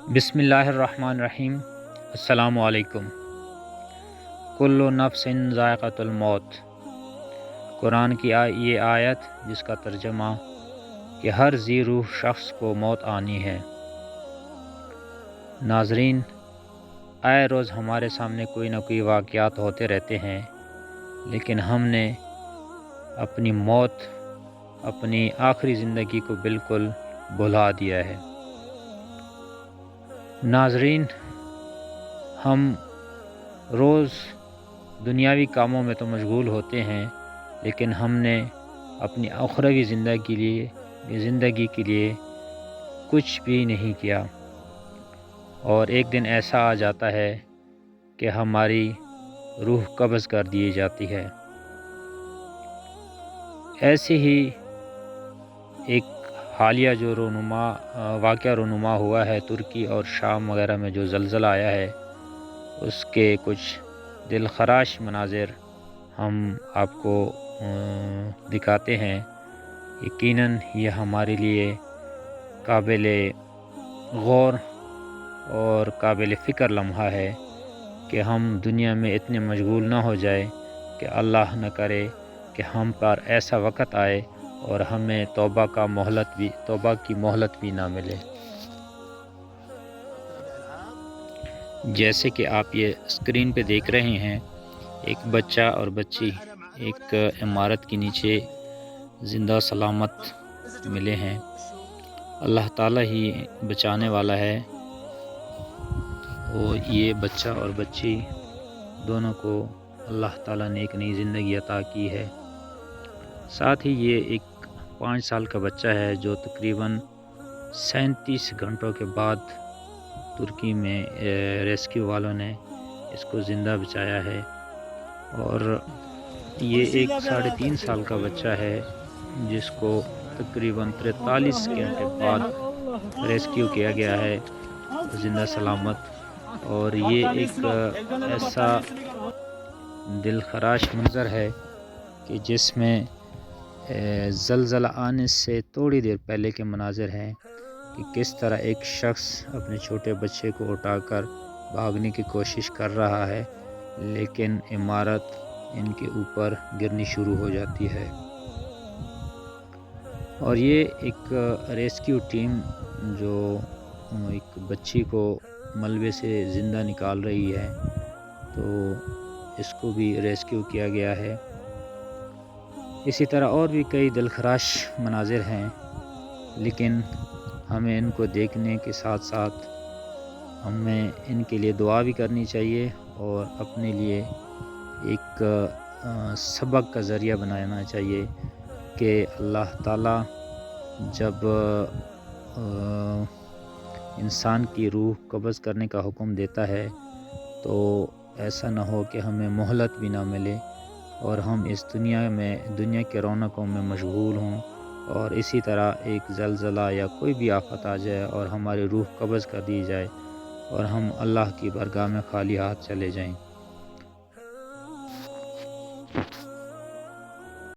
بسم اللہ الرحمن الرحیم۔ السلام علیکم۔ کل نفس ذائقۃ الموت، قرآن کی یہ آیت جس کا ترجمہ کہ ہر ذی روح شخص کو موت آنی ہے۔ ناظرین، آئے روز ہمارے سامنے کوئی نہ کوئی واقعات ہوتے رہتے ہیں، لیکن ہم نے اپنی موت، اپنی آخری زندگی کو بالکل بھلا دیا ہے۔ ناظرین، ہم روز دنیاوی کاموں میں تو مشغول ہوتے ہیں، لیکن ہم نے اپنی اخروی زندگی کے لیے کچھ بھی نہیں کیا، اور ایک دن ایسا آ جاتا ہے کہ ہماری روح قبض کر دی جاتی ہے۔ ایسے ہی ایک حالیہ جو واقعہ رونما ہوا ہے، ترکی اور شام وغیرہ میں جو زلزلہ آیا ہے، اس کے کچھ دل خراش مناظر ہم آپ کو دکھاتے ہیں۔ یقیناً یہ ہمارے لیے قابل غور اور قابل فکر لمحہ ہے کہ ہم دنیا میں اتنے مشغول نہ ہو جائے کہ اللہ نہ کرے کہ ہم پر ایسا وقت آئے اور ہمیں توبہ کی مہلت بھی نہ ملے۔ جیسے کہ آپ یہ اسکرین پہ دیکھ رہے ہیں، ایک بچہ اور بچی ایک عمارت کے نیچے زندہ سلامت ملے ہیں۔ اللہ تعالیٰ ہی بچانے والا ہے، اور یہ بچہ اور بچی دونوں کو اللہ تعالیٰ نے ایک نئی زندگی عطا کی ہے۔ ساتھ ہی یہ ایک 5 سال کا بچہ ہے جو تقریباً 37 گھنٹوں کے بعد ترکی میں ریسکیو والوں نے اس کو زندہ بچایا ہے، اور یہ ایک 3.5 سال کا بچہ ہے جس کو تقریباً 43 گھنٹے بعد ریسکیو کیا گیا ہے زندہ سلامت۔ اور یہ ایک ایسا دل خراش منظر ہے کہ جس میں زلزلہ آنے سے تھوڑی دیر پہلے کے مناظر ہیں کہ کس طرح ایک شخص اپنے چھوٹے بچے کو اٹھا کر بھاگنے کی کوشش کر رہا ہے، لیکن عمارت ان کے اوپر گرنی شروع ہو جاتی ہے۔ اور یہ ایک ریسکیو ٹیم جو ایک بچی کو ملبے سے زندہ نکال رہی ہے، تو اس کو بھی ریسکیو کیا گیا ہے۔ اسی طرح اور بھی کئی دلخراش مناظر ہیں، لیکن ہمیں ان کو دیکھنے کے ساتھ ساتھ ہمیں ان کے لیے دعا بھی کرنی چاہیے، اور اپنے لیے ایک سبق کا ذریعہ بنانا چاہیے کہ اللہ تعالیٰ جب انسان کی روح قبض کرنے کا حکم دیتا ہے تو ایسا نہ ہو کہ ہمیں مہلت بھی نہ ملے، اور ہم اس دنیا کے رونقوں میں مشغول ہوں، اور اسی طرح ایک زلزلہ یا کوئی بھی آفت آ جائے اور ہماری روح قبض کر دی جائے اور ہم اللہ کی بارگاہ میں خالی ہاتھ چلے جائیں۔